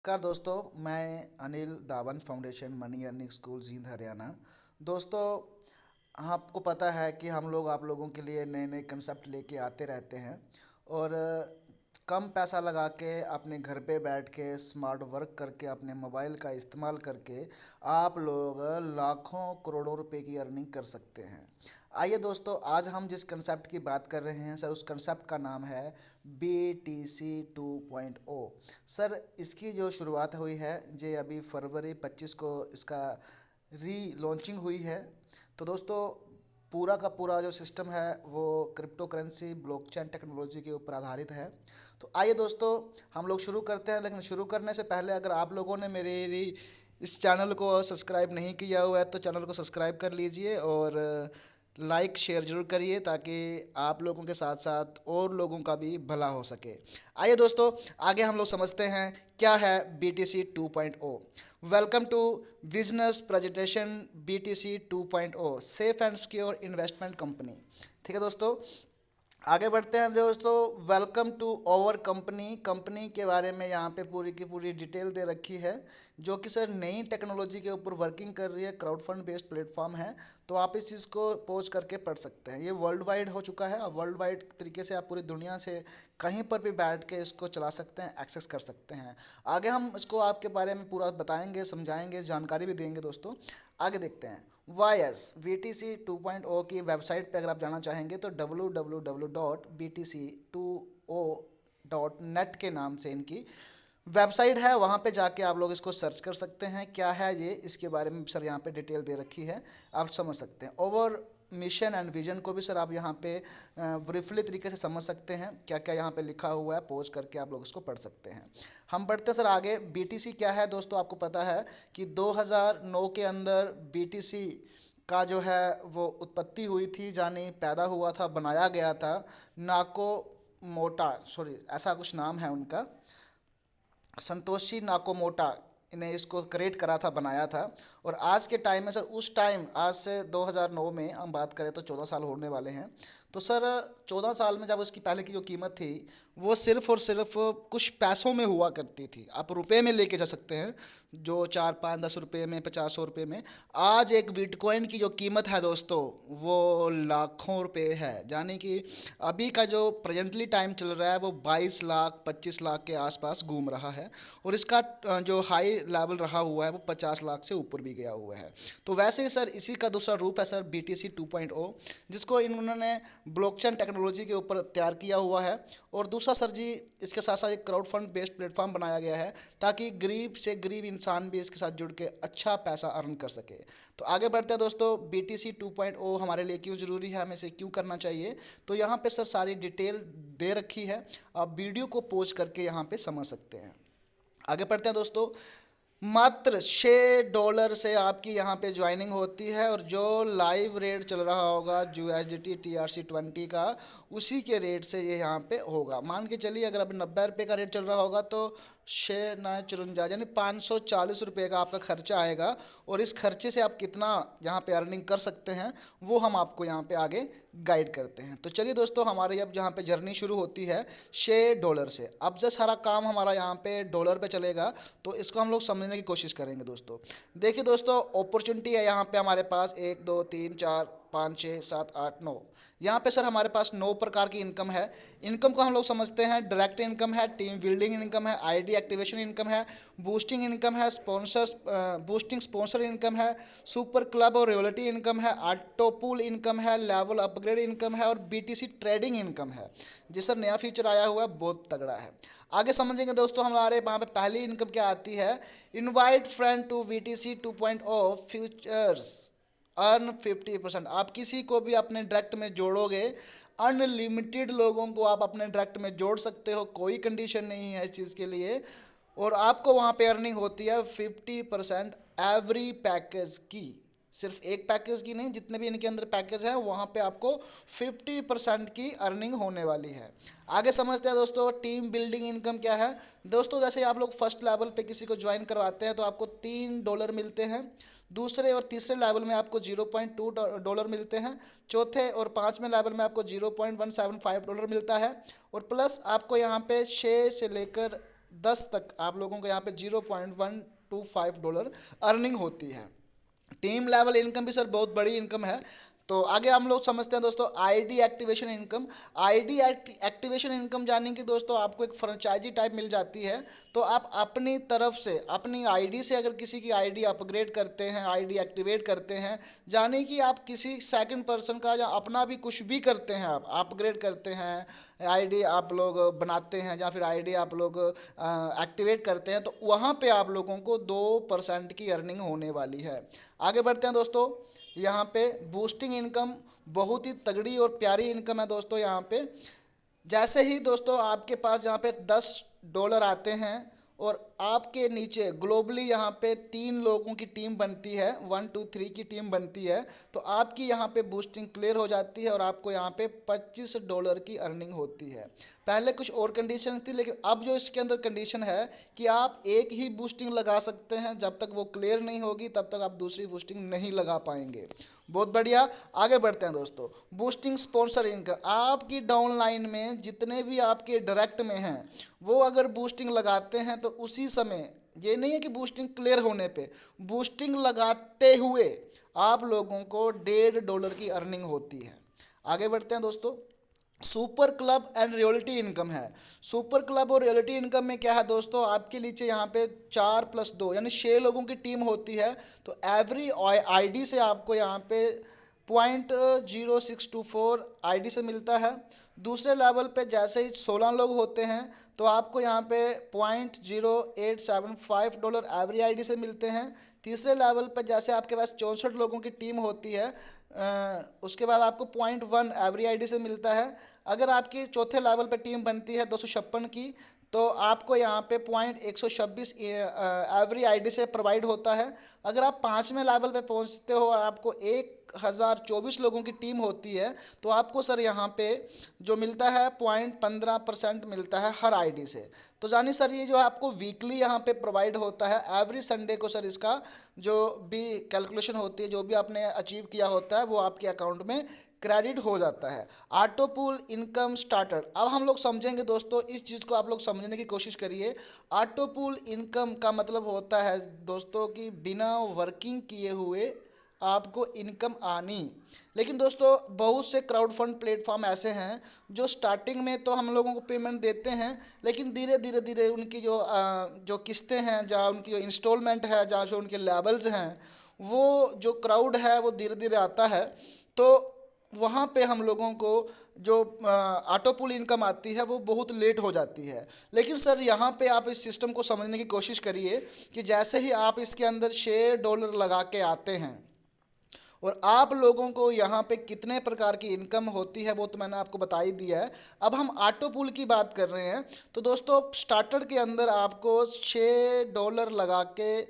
नमस्कार दोस्तों, मैं Anil Dawan foundation money earning school Jind Haryana. दोस्तों, आपको पता है कि हम लोग आप लोगों के लिए नए नए कंसेप्ट लेके आते रहते हैं और कम पैसा लगा के अपने घर पे बैठ के स्मार्ट वर्क करके अपने मोबाइल का इस्तेमाल करके आप लोग लाखों करोड़ों रुपए की अर्निंग कर सकते हैं। आइए दोस्तों, आज हम जिस कंसेप्ट की बात कर रहे हैं सर, उस कंसेप्ट का नाम है BTC 2.0। सर, इसकी जो शुरुआत हुई है जे अभी फरवरी 25 को इसका री लॉन्चिंग हुई है। तो दोस्तों, पूरा का पूरा जो सिस्टम है वो क्रिप्टो करेंसी ब्लॉकचेन टेक्नोलॉजी के ऊपर आधारित है। तो आइए दोस्तों, हम लोग शुरू करते हैं। लेकिन शुरू करने से पहले अगर आप लोगों ने मेरे इस चैनल को सब्सक्राइब नहीं किया हुआ है तो चैनल को सब्सक्राइब कर लीजिए और लाइक शेयर जरूर करिए ताकि आप लोगों के साथ साथ और लोगों का भी भला हो सके। आइए दोस्तों, आगे हम लोग समझते हैं क्या है BTC 2.0। Welcome to business presentation BTC 2.0 safe and secure investment company. ठीक है दोस्तों, आगे बढ़ते हैं दोस्तों। Welcome to our company. Company के बारे में यहाँ पे पूरी की पूरी डिटेल दे रखी है, जो कि सर नई टेक्नोलॉजी के ऊपर वर्किंग कर रही है। क्राउड फंड बेस्ड प्लेटफॉर्म है, तो आप इस चीज़ को पोज करके पढ़ सकते हैं। ये वर्ल्ड वाइड हो चुका है और वर्ल्ड वाइड तरीके से आप पूरी दुनिया से कहीं पर भी बैठ के इसको चला सकते हैं, एक्सेस कर सकते हैं। आगे हम इसको आपके बारे में पूरा बताएंगे, समझाएंगे, जानकारी भी देंगे दोस्तों। आगे देखते हैं। BTC 2.0 की वेबसाइट पे अगर आप जाना चाहेंगे तो www.btc20.net के नाम से इनकी वेबसाइट है। वहाँ पे जाके आप लोग इसको सर्च कर सकते हैं क्या है ये, इसके बारे में सर यहाँ पे डिटेल दे रखी है, आप समझ सकते हैं। ओवर मिशन एंड विजन को भी सर आप यहाँ पे ब्रीफली तरीके से समझ सकते हैं, क्या क्या यहाँ पे लिखा हुआ है, पोज करके आप लोग इसको पढ़ सकते हैं। हम बढ़ते हैं सर आगे। BTC क्या है दोस्तों, आपको पता है कि 2009 के अंदर BTC का जो है वो उत्पत्ति हुई थी, जानी पैदा हुआ था, बनाया गया था। नाको मोटा, सॉरी ऐसा कुछ नाम है उनका, संतोषी नाकोमोटा ने इसको क्रिएट करा था, बनाया था। और आज के टाइम में सर, उस टाइम आज से 2009 में हम बात करें तो 14 साल होने वाले हैं। तो सर 14 साल में जब उसकी पहले की जो कीमत थी वो सिर्फ और सिर्फ कुछ पैसों में हुआ करती थी। आप रुपए में लेके जा सकते हैं, जो 4 5 10 रुपये में, 50 100 रुपये में। आज एक बिटकॉइन की जो कीमत है दोस्तों वो लाखों रुपए है। यानी कि अभी का जो प्रेजेंटली टाइम चल रहा है वो 22 लाख 25 लाख के आसपास घूम रहा है। और इसका जो हाई लेवल रहा हुआ है वो 50 लाख से ऊपर भी गया हुआ है। तो वैसे ही सर इसी का दूसरा रूप है सर BTC 2.0, जिसको इन्होंने ब्लॉकचेन टेक्नोलॉजी के ऊपर तैयार किया हुआ है। और दूसरा सर जी, इसके साथ साथ एक क्राउड फंड बेस्ड प्लेटफॉर्म बनाया गया है ताकि गरीब से गरीब इंसान भी इसके साथ जुड़ के अच्छा पैसा अर्न कर सके। तो आगे बढ़ते हैं दोस्तों। BTC 2.0 हमारे लिए क्यों ज़रूरी है, हमें इसे क्यों करना चाहिए, तो यहाँ पे सर सारी डिटेल दे रखी है, आप वीडियो को पोज करके यहाँ पे समझ सकते हैं। आगे बढ़ते हैं दोस्तों। मात्र $6 से आपकी यहाँ पे ज्वाइनिंग होती है और जो लाइव रेट चल रहा होगा USDT TRC 20 का, उसी के रेट से ये यहाँ पे होगा। मान के चलिए अगर अभी 90 रुपये का रेट चल रहा होगा तो 6 9 54 यानी 540 रुपये का आपका खर्चा आएगा। और इस खर्चे से आप कितना यहाँ पे अर्निंग कर सकते हैं वो हम आपको यहाँ पे आगे गाइड करते हैं। तो चलिए दोस्तों, हमारे अब यहाँ पे जर्नी शुरू होती है $6 से। अब जब सारा काम हमारा यहाँ पे डॉलर पे चलेगा तो इसको हम लोग समझने की कोशिश करेंगे दोस्तों। देखिए दोस्तों, अपॉर्चुनिटी है यहाँ पे हमारे पास 1 2 3 4 5 6 7 8 9। यहाँ पे सर हमारे पास 9 प्रकार की इनकम है। इनकम को हम लोग समझते हैं, डायरेक्ट इनकम है, टीम बिल्डिंग इनकम है, ID एक्टिवेशन इनकम है, बूस्टिंग इनकम है, बूस्टिंग स्पॉन्सर इनकम है, सुपर क्लब और रॉयल्टी इनकम है, ऑटो पूल इनकम है, लेवल अपग्रेड इनकम है और BTC ट्रेडिंग इनकम है। जी सर, नया फीचर आया हुआ है, बहुत तगड़ा है। आगे समझेंगे दोस्तों। हमारे वहाँ पे पहली इनकम क्या आती है, invite friend to BTC 2.0 futures earn 50%। आप किसी को भी अपने डायरेक्ट में जोड़ोगे, अनलिमिटेड लोगों को आप अपने डायरेक्ट में जोड़ सकते हो, कोई कंडीशन नहीं है इस चीज़ के लिए। और आपको वहाँ पे अर्निंग होती है 50% एवरी पैकेज की, सिर्फ एक पैकेज की नहीं, जितने भी इनके अंदर पैकेज हैं वहाँ पे आपको 50% की अर्निंग होने वाली है। आगे समझते हैं दोस्तों, टीम बिल्डिंग इनकम क्या है दोस्तों। जैसे आप लोग फर्स्ट लेवल पे किसी को ज्वाइन करवाते हैं तो आपको $3 मिलते हैं, दूसरे और तीसरे लेवल में आपको $0.2 मिलते हैं, चौथे और पाँचवें लेवल में आपको $0.175 मिलता है। और प्लस आपको यहाँ पे 6 से लेकर 10 तक आप लोगों को यहाँ पे $0.125 अर्निंग होती है। टीम लेवल इनकम भी सर बहुत बड़ी इनकम है। तो आगे हम लोग समझते हैं दोस्तों ID activation income. ID activation income जाने की दोस्तों आपको एक फ्रेंचाइजी टाइप मिल जाती है। तो आप अपनी तरफ से अपनी आईडी से अगर किसी की आईडी अपग्रेड करते हैं, आईडी एक्टिवेट करते हैं, जाने कि आप किसी सेकंड पर्सन का या अपना भी कुछ भी करते हैं, आप अपग्रेड करते हैं, आईडी आप लोग बनाते हैं या फिर आईडी आप लोग एक्टिवेट करते हैं, तो वहाँ पे आप लोगों को 2% की अर्निंग होने वाली है। आगे बढ़ते हैं दोस्तों, यहाँ पे बूस्टिंग इनकम बहुत ही तगड़ी और प्यारी इनकम है दोस्तों। यहाँ पे जैसे ही दोस्तों आपके पास यहाँ पे $10 आते हैं और आपके नीचे ग्लोबली यहाँ पे 3 लोगों की टीम बनती है, 1 2 3 की टीम बनती है, तो आपकी यहाँ पे बूस्टिंग क्लियर हो जाती है और आपको यहाँ पे $25 की अर्निंग होती है। पहले कुछ और कंडीशंस थी, लेकिन अब जो इसके अंदर कंडीशन है कि आप एक ही बूस्टिंग लगा सकते हैं, जब तक वो क्लियर नहीं होगी तब तक आप दूसरी बूस्टिंग नहीं लगा पाएंगे। बहुत बढ़िया, आगे बढ़ते हैं दोस्तों। बूस्टिंग स्पॉन्सर इनकम, आपकी डाउनलाइन में जितने भी आपके डायरेक्ट में हैं वो अगर बूस्टिंग लगाते हैं तो उसी समय, ये नहीं है कि बूस्टिंग क्लियर होने पे, बूस्टिंग लगाते हुए आप लोगों को $1.5 की अर्निंग होती है। आगे बढ़ते हैं दोस्तों, super club and reality income है। सुपर क्लब और रियलिटी इनकम में क्या है दोस्तों, आपके नीचे यहाँ पे 4+2 यानी 6 लोगों की टीम होती है, तो एवरी आईडी से आपको यहाँ पे 0.0624 आईडी से मिलता है। दूसरे लेवल पे जैसे ही 16 लोग होते हैं तो आपको यहाँ पे $0.0875 एवरी आईडी से मिलते हैं। तीसरे लेवल पे जैसे आपके पास 64 लोगों की टीम होती है, उसके बाद आपको 0.1 एवरी आईडी से मिलता है। अगर आपकी चौथे लेवल पे टीम बनती है 256 की, तो आपको यहाँ पे 0.126 एवरी आईडी से प्रोवाइड होता है। अगर आप 5वें लेवल पे पहुँचते हो और आपको 1024 लोगों की टीम होती है, तो आपको सर यहाँ पे जो मिलता है 0.15% मिलता है हर आईडी से। तो जानी सर ये जो आपको वीकली यहाँ पे प्रोवाइड होता है, एवरी संडे को सर इसका जो भी कैलकुलेशन होती है, जो भी आपने अचीव किया होता है वो आपके अकाउंट में क्रेडिट हो जाता है। ऑटो पूल इनकम स्टार्टर, अब हम लोग समझेंगे दोस्तों, इस चीज़ को आप लोग समझने की कोशिश करिए। ऑटो पूल इनकम का मतलब होता है दोस्तों कि बिना वर्किंग किए हुए आपको इनकम आनी। लेकिन दोस्तों बहुत से क्राउड फंड प्लेटफॉर्म ऐसे हैं जो स्टार्टिंग में तो हम लोगों को पेमेंट देते हैं, लेकिन धीरे धीरे धीरे उनकी जो किस्तें हैं, जहाँ उनकी जो इंस्टॉलमेंट है, जहाँ जो उनके लेवल्स हैं, वो जो क्राउड है वो धीरे धीरे आता है, तो वहाँ पे हम लोगों को जो ऑटो पुल इनकम आती है वो बहुत लेट हो जाती है। लेकिन सर यहाँ पे आप इस सिस्टम को समझने की कोशिश करिए कि जैसे ही आप इसके अंदर $6 लगा के आते हैं और आप लोगों को यहाँ पे कितने प्रकार की इनकम होती है वो तो मैंने आपको बता ही दिया है। अब हम ऑटो पुल की बात कर रहे हैं, तो दोस्तों स्टार्टर के अंदर आपको $6 लगा के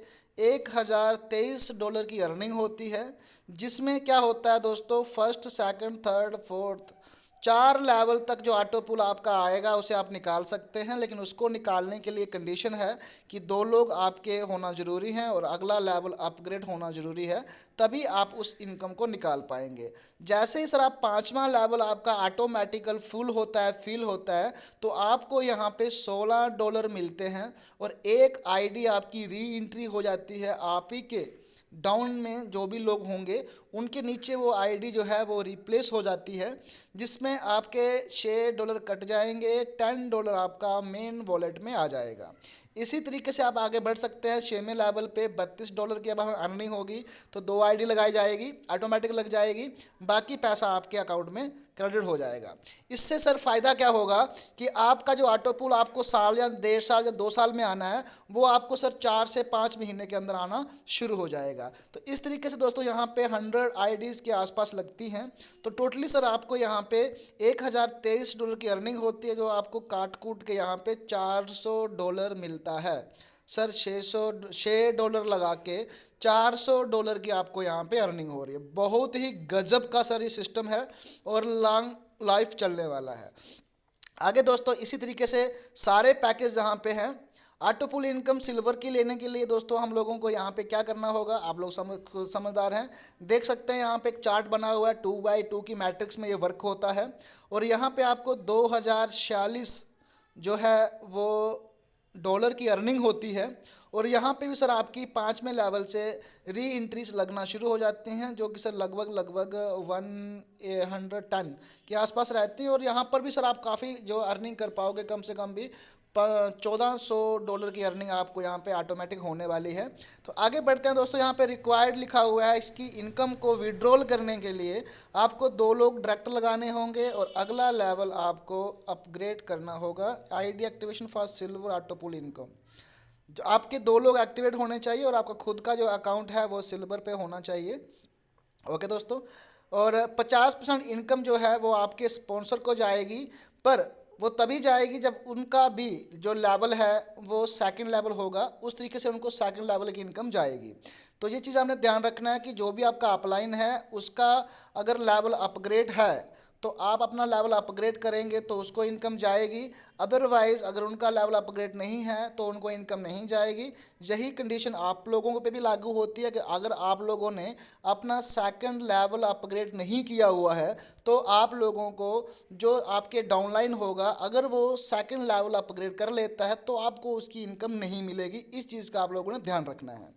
$1023 की अर्निंग होती है, जिसमें क्या होता है दोस्तों, first second third fourth 4 level तक जो ऑटो पुल आपका आएगा उसे आप निकाल सकते हैं। लेकिन उसको निकालने के लिए कंडीशन है कि 2 लोग आपके होना ज़रूरी हैं और अगला लेवल अपग्रेड होना ज़रूरी है, तभी आप उस इनकम को निकाल पाएंगे। जैसे ही सर आप 5वां लेवल आपका ऑटोमेटिकल फुल होता है, फिल होता है, तो आपको यहाँ पे $16 मिलते हैं और एक आईडी आपकी री एंट्री हो जाती है। आप ही के डाउन में जो भी लोग होंगे उनके नीचे वो आईडी जो है वो रिप्लेस हो जाती है, जिसमें आपके $6 कट जाएंगे, $10 आपका मेन वॉलेट में आ जाएगा। इसी तरीके से आप आगे बढ़ सकते हैं। 6वें लेवल पे $32 की अब हमें अर्निंग होगी, तो 2 आईडी लगाई जाएगी, ऑटोमेटिक लग जाएगी, बाकी पैसा आपके अकाउंट में क्रेडिट हो जाएगा। इससे सर फ़ायदा क्या होगा कि आपका जो ऑटो पुल आपको साल या 1.5 साल या 2 साल में आना है, वो आपको सर 4 से 5 महीने के अंदर आना शुरू हो जाएगा। तो इस तरीके से दोस्तों यहाँ पे 100 आईडीज़ के आसपास लगती हैं, तो टोटली सर आपको यहाँ पे $1023 की अर्निंग होती है, जो आपको काट कूट के यहाँ पे $400 मिलता है। सर $6 लगा के $400 की आपको यहाँ पे अर्निंग हो रही है। बहुत ही गजब का सर ये सिस्टम है और लॉन्ग लाइफ चलने वाला है। आगे दोस्तों इसी तरीके से सारे पैकेज जहाँ पे हैं, ऑटो पुल इनकम सिल्वर की लेने के लिए दोस्तों हम लोगों को यहाँ पे क्या करना होगा, आप लोग समझदार हैं, देख सकते हैं यहाँ पे एक चार्ट बना हुआ है, 2x2 की मैट्रिक्स में ये वर्क होता है। और यहाँ पे आपको 2046 जो है वो डॉलर की अर्निंग होती है। और यहाँ पे भी सर आपकी 5वें लेवल से री एंट्रीज लगना शुरू हो जाती हैं, जो कि सर लगभग लगभग 110 के आसपास रहती हैं। और यहाँ पर भी सर आप काफ़ी जो अर्निंग कर पाओगे, कम से कम भी $1400 की अर्निंग आपको यहाँ पे ऑटोमेटिक होने वाली है। तो आगे बढ़ते हैं दोस्तों, यहाँ पे रिक्वायर्ड लिखा हुआ है, इसकी इनकम को विड्रॉल करने के लिए आपको 2 लोग डायरेक्ट लगाने होंगे और अगला लेवल आपको अपग्रेड करना होगा। ID activation for silver auto pool income, जो आपके 2 लोग एक्टिवेट होने चाहिए और आपका खुद का जो अकाउंट है वो सिल्वर पे होना चाहिए। ओके दोस्तों, और 50% इनकम जो है वो आपके स्पॉन्सर को जाएगी, पर वो तभी जाएगी जब उनका भी जो लेवल है वो सेकंड लेवल होगा, उस तरीके से उनको सेकंड लेवल की इनकम जाएगी। तो ये चीज़ आपने ध्यान रखना है कि जो भी आपका अपलाइन है उसका अगर लेवल अपग्रेड है तो आप अपना लेवल अपग्रेड करेंगे तो उसको इनकम जाएगी, अदरवाइज़ अगर उनका लेवल अपग्रेड नहीं है तो उनको इनकम नहीं जाएगी। यही कंडीशन आप लोगों पे भी लागू होती है कि अगर आप लोगों ने अपना सेकंड लेवल अपग्रेड नहीं किया हुआ है तो आप लोगों को जो आपके डाउनलाइन होगा, अगर वो सेकंड लेवल अपग्रेड कर लेता है तो आपको उसकी इनकम नहीं मिलेगी। इस चीज़ का आप लोगों ने ध्यान रखना है।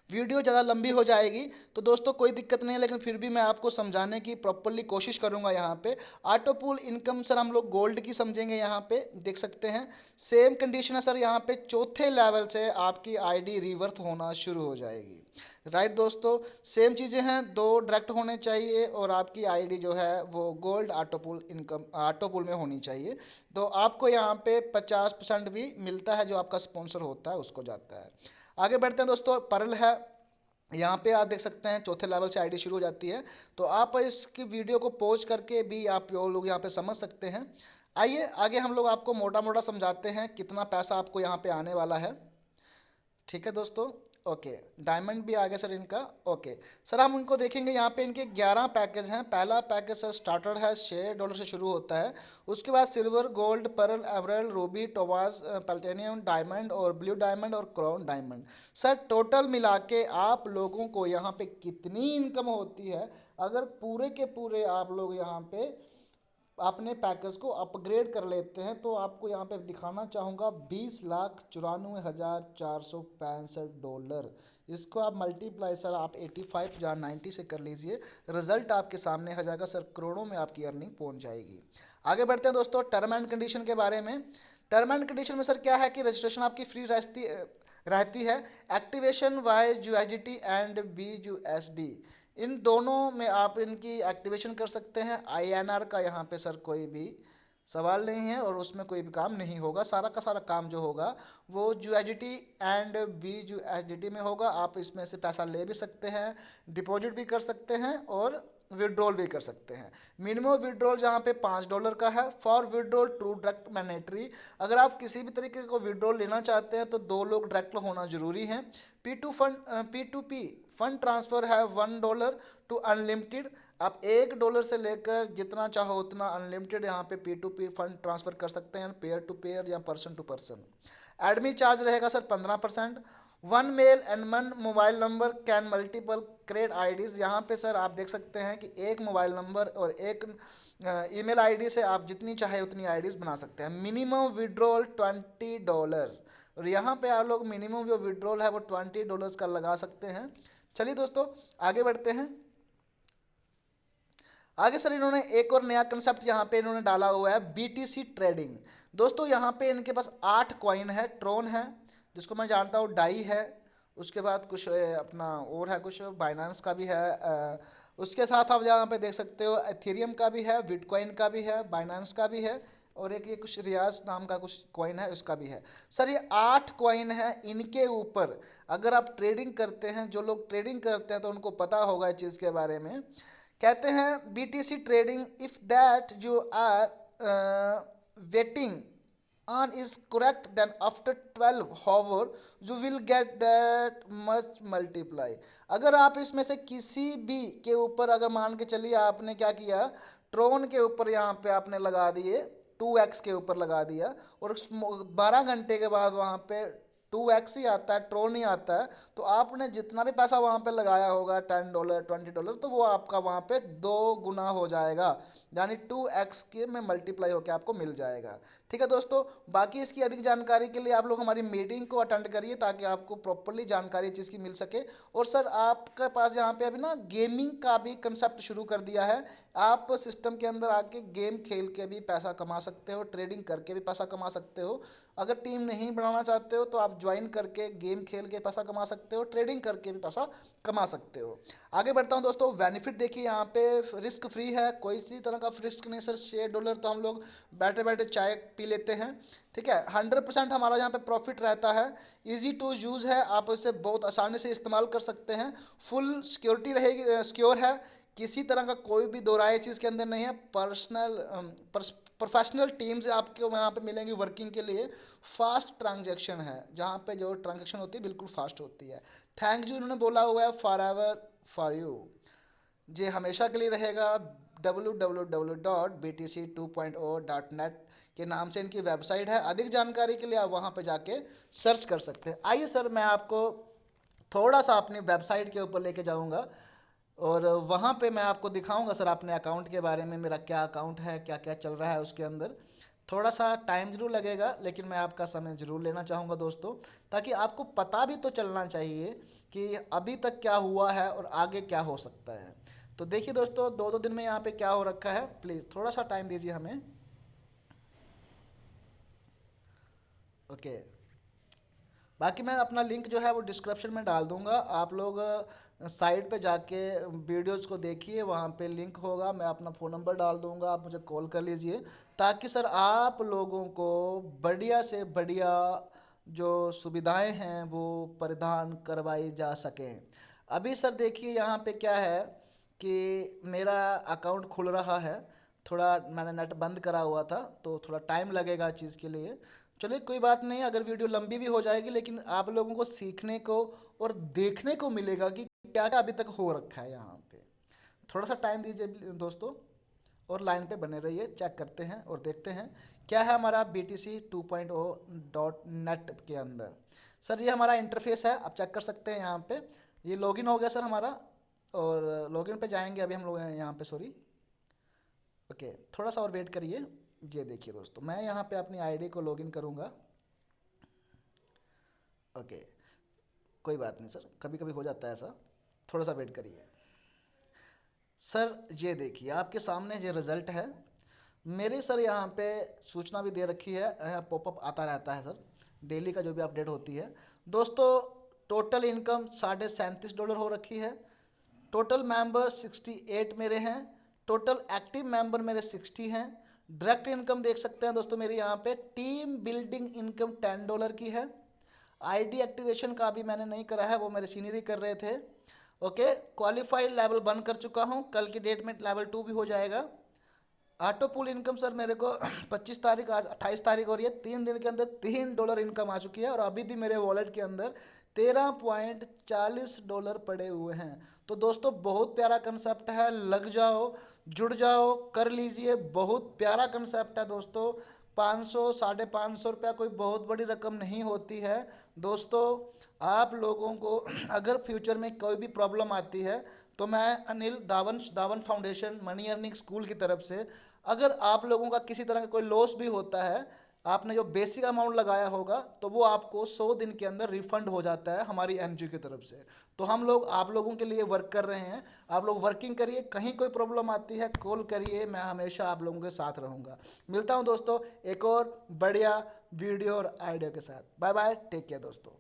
वीडियो ज़्यादा लंबी हो जाएगी तो दोस्तों कोई दिक्कत नहीं है, लेकिन फिर भी मैं आपको समझाने की प्रॉपरली कोशिश करूंगा। यहाँ पे ऑटो पूल इनकम सर हम लोग गोल्ड की समझेंगे। यहाँ पे देख सकते हैं सेम कंडीशन है सर, यहाँ पे चौथे लेवल से आपकी आईडी रिवर्थ होना शुरू हो जाएगी। राइट दोस्तों, सेम चीज़ें हैं, 2 डायरेक्ट होने चाहिए और आपकी आईडी जो है वो gold auto pool income auto pool में होनी चाहिए। तो आपको यहाँ पे 50% भी मिलता है, जो आपका स्पॉन्सर होता है उसको जाता है। आगे बढ़ते हैं दोस्तों, परल है, यहाँ पे आप देख सकते हैं चौथे लेवल से आईडी शुरू हो जाती है। तो आप इसकी वीडियो को पॉज करके भी आप लोग यहाँ पे समझ सकते हैं। आइए आगे हम लोग आपको मोटा मोटा समझाते हैं कितना पैसा आपको यहाँ पे आने वाला है। ठीक है दोस्तों, ओके, डायमंड भी आ गया सर इनका। ओके सर, हम उनको देखेंगे। यहाँ पे इनके 11 पैकेज हैं। पहला पैकेज सर स्टार्टर है, $6 से शुरू होता है। उसके बाद silver, gold, pearl, emerald, ruby, topaz, platinum, diamond और ब्लू डायमंड और क्राउन डायमंड। सर टोटल मिला के आप लोगों को यहाँ पे कितनी इनकम होती है, अगर पूरे के पूरे आप लोग यहाँ पे अपने पैकेज को अपग्रेड कर लेते हैं तो आपको यहाँ पे दिखाना चाहूँगा $20,94,465। इसको आप मल्टीप्लाई सर आप 85 या 90 से कर लीजिए, रिजल्ट आपके सामने आ जाएगा सर, करोड़ों में आपकी अर्निंग पहुँच जाएगी। आगे बढ़ते हैं दोस्तों टर्म एंड कंडीशन के बारे में। टर्म एंड कंडीशन में सर क्या है कि रजिस्ट्रेशन आपकी फ्री रहती है। एक्टिवेशन YUSDT एंड BUSD, इन दोनों में आप इनकी एक्टिवेशन कर सकते हैं। INR का यहाँ पे सर कोई भी सवाल नहीं है और उसमें कोई भी काम नहीं होगा। सारा का सारा काम जो होगा वो USDT एंड BUSDT में होगा। आप इसमें से पैसा ले भी सकते हैं, डिपॉजिट भी कर सकते हैं और विड्रॉल भी कर सकते हैं। मिनिमम विड्रॉल जहाँ पे $5 का है। For withdrawal true direct mandatory, अगर आप किसी भी तरीके को विड्रॉल लेना चाहते हैं तो 2 लोग डायरेक्ट होना जरूरी है। P2P फंड ट्रांसफ़र है $1 टू अनलिमिटेड। आप $1 से लेकर जितना चाहो उतना अनलिमिटेड यहाँ पे P2P फंड ट्रांसफ़र कर सकते हैं, पेयर टू पेयर या person to person. Admin charge रहेगा sir 15%। 1 mail and 1 mobile number can multiple create IDs. यहाँ पे सर आप देख सकते हैं कि एक मोबाइल नंबर और एक ईमेल आईडी से आप जितनी चाहे उतनी आईडीज़ बना सकते हैं। मिनिमम विड्रॉल $20, और यहाँ पे आप लोग मिनिमम जो विड्रॉल है वो $20 का लगा सकते हैं। चलिए दोस्तों आगे बढ़ते हैं। आगे सर इन्होंने एक और नया कंसेप्ट यहाँ पे इन्होंने डाला हुआ है, BTC ट्रेडिंग। दोस्तों यहाँ पे इनके पास 8 कॉइन है। ट्रोन है जिसको मैं जानता हूँ, डाई है, उसके बाद कुछ अपना और है, कुछ बाइनांस का भी है। उसके साथ आप यहाँ पे देख सकते हो एथेरियम का भी है, बिटकॉइन का भी है, बाइनांस का भी है, और एक ये कुछ रियाज नाम का कुछ कॉइन है उसका भी है। सर ये 8 कॉइन है। इनके ऊपर अगर आप ट्रेडिंग करते हैं, जो लोग ट्रेडिंग करते हैं तो उनको पता होगा इस चीज़ के बारे में। कहते हैं BTC trading, if that you are waiting on is correct, then after 12 hour you will get that much multiply। अगर आप इसमें से किसी भी के ऊपर अगर मान के चलिए आपने क्या किया, ट्रोन के ऊपर यहाँ पे आपने लगा दिए 2x के ऊपर लगा दिया और 12 घंटे के बाद वहाँ पे 2x ही आता है, ट्रो नहीं आता है। तो आपने जितना भी पैसा वहाँ पे लगाया होगा $10 $20, तो वो आपका वहाँ पे 2 गुना हो जाएगा, यानी 2x के में मल्टीप्लाई होकर आपको मिल जाएगा। ठीक है दोस्तों, बाकी इसकी अधिक जानकारी के लिए आप लोग हमारी मीटिंग को अटेंड करिए ताकि आपको प्रॉपरली जानकारी चीज़ की मिल सके। और सर आपके पास यहाँ पे अभी ना गेमिंग का भी कंसेप्ट शुरू कर दिया है। आप सिस्टम के अंदर आके गेम खेल के भी पैसा कमा सकते हो, ट्रेडिंग करके भी पैसा कमा सकते हो। अगर टीम नहीं बनाना चाहते हो तो आप ज्वाइन करके गेम खेल के पैसा कमा सकते हो, ट्रेडिंग करके भी पैसा कमा सकते हो। आगे बढ़ता हूँ दोस्तों, बेनिफिट देखिए यहाँ पे रिस्क फ्री है, कोई सी तरह का रिस्क नहीं सर। $6 तो हम लोग बैठे बैठे चाय पी लेते हैं। ठीक है, 100% हमारा यहाँ पे प्रॉफिट रहता है। इजी टू यूज़ है, आप इसे बहुत आसानी से इस्तेमाल कर सकते हैं। फुल सिक्योरिटी रहेगी, सिक्योर है, किसी तरह का कोई भी दो राय चीज़ के अंदर नहीं है। प्रोफेशनल टीम्स आपको यहाँ पे मिलेंगी वर्किंग के लिए। फास्ट ट्रांजैक्शन है, जहाँ पे जो ट्रांजैक्शन होती है बिल्कुल फास्ट होती है। थैंक यू इन्होंने बोला हुआ है, फॉर एवर फॉर यू, ये हमेशा के लिए रहेगा। www.btc2.0.net के नाम से इनकी वेबसाइट है। अधिक जानकारी के लिए आप वहाँ पे जाके सर्च कर सकते हैं। आइए सर, मैं आपको थोड़ा सा अपनी वेबसाइट के ऊपर लेके जाऊँगा और वहाँ पे मैं आपको दिखाऊंगा सर अपने अकाउंट के बारे में, मेरा क्या अकाउंट है, क्या क्या चल रहा है उसके अंदर। थोड़ा सा टाइम ज़रूर लगेगा, लेकिन मैं आपका समय ज़रूर लेना चाहूँगा दोस्तों, ताकि आपको पता भी तो चलना चाहिए कि अभी तक क्या हुआ है और आगे क्या हो सकता है। तो देखिए दोस्तों, 2-2 दिन में यहाँ पे क्या हो रखा है, प्लीज़ थोड़ा सा टाइम दीजिए हमें। ओके, बाकी मैं अपना लिंक जो है वो डिस्क्रिप्शन में डाल दूंगा। आप लोग साइट पे जाके वीडियोस को देखिए, वहाँ पे लिंक होगा। मैं अपना फ़ोन नंबर डाल दूंगा, आप मुझे कॉल कर लीजिए, ताकि सर आप लोगों को बढ़िया से बढ़िया जो सुविधाएं हैं वो प्रदान करवाई जा सकें। अभी सर देखिए यहाँ पे क्या है कि मेरा अकाउंट खुल रहा है। थोड़ा मैंने नेट बंद करा हुआ था तो थोड़ा टाइम लगेगा चीज़ के लिए। चलिए कोई बात नहीं, अगर वीडियो लंबी भी हो जाएगी लेकिन आप लोगों को सीखने को और देखने को मिलेगा कि क्या क्या अभी तक हो रखा है यहाँ पे। थोड़ा सा टाइम दीजिए दोस्तों और लाइन पे बने रहिए, चेक करते हैं और देखते हैं क्या है हमारा BTC2.0.net के अंदर। सर ये हमारा इंटरफेस है, आप चेक कर सकते हैं यहाँ पे। ये लॉगिन हो गया सर हमारा, और लॉगिन पे जाएंगे अभी हम लोग यहाँ पे, सॉरी। ओके, थोड़ा सा और वेट करिए। ये देखिए दोस्तों, मैं यहाँ पे अपनी आईडी को लॉगिन करूँगा। ओके, कोई बात नहीं सर, कभी कभी हो जाता है ऐसा, थोड़ा सा वेट करिए। सर ये देखिए आपके सामने ये रिज़ल्ट है मेरे। सर यहाँ पे सूचना भी दे रखी है, यहाँ पॉपअप आता रहता है सर, डेली का जो भी अपडेट होती है दोस्तों। टोटल इनकम $37.5 हो रखी है। टोटल मेंबर 68 मेरे हैं। टोटल एक्टिव मेंबर मेरे 60 हैं। डायरेक्ट इनकम देख सकते हैं दोस्तों मेरी यहाँ पे। टीम बिल्डिंग इनकम $10 की है। आईडी एक्टिवेशन का भी मैंने नहीं करा है, वो मेरे सीनियर ही कर रहे थे। ओके, क्वालिफाइड लेवल 1 कर चुका हूँ, कल की डेट में लेवल 2 भी हो जाएगा। ऑटो पुल इनकम सर मेरे को 25 तारीख, आज 28 तारीख हो रही है, 3 दिन के अंदर $3 इनकम आ चुकी है। और अभी भी मेरे वॉलेट के अंदर $13.40 पड़े हुए हैं। तो दोस्तों बहुत प्यारा कंसेप्ट है, लग जाओ, जुड़ जाओ, कर लीजिए। बहुत प्यारा कंसेप्ट है दोस्तों। 500 550 रुपया कोई बहुत बड़ी रकम नहीं होती है दोस्तों। आप लोगों को अगर फ्यूचर में कोई भी प्रॉब्लम आती है तो मैं Anil Dawan foundation money earning school की तरफ से, अगर आप लोगों का किसी तरह का कोई लॉस भी होता है, आपने जो बेसिक अमाउंट लगाया होगा तो वो आपको 100 दिन के अंदर रिफंड हो जाता है हमारी एनजीओ की तरफ से। तो हम लोग आप लोगों के लिए वर्क कर रहे हैं, आप लोग वर्किंग करिए। कहीं कोई प्रॉब्लम आती है कॉल करिए, मैं हमेशा आप लोगों के साथ रहूँगा। मिलता हूँ दोस्तों एक और बढ़िया वीडियो और आइडिया के साथ। बाय बाय, टेक केयर दोस्तों।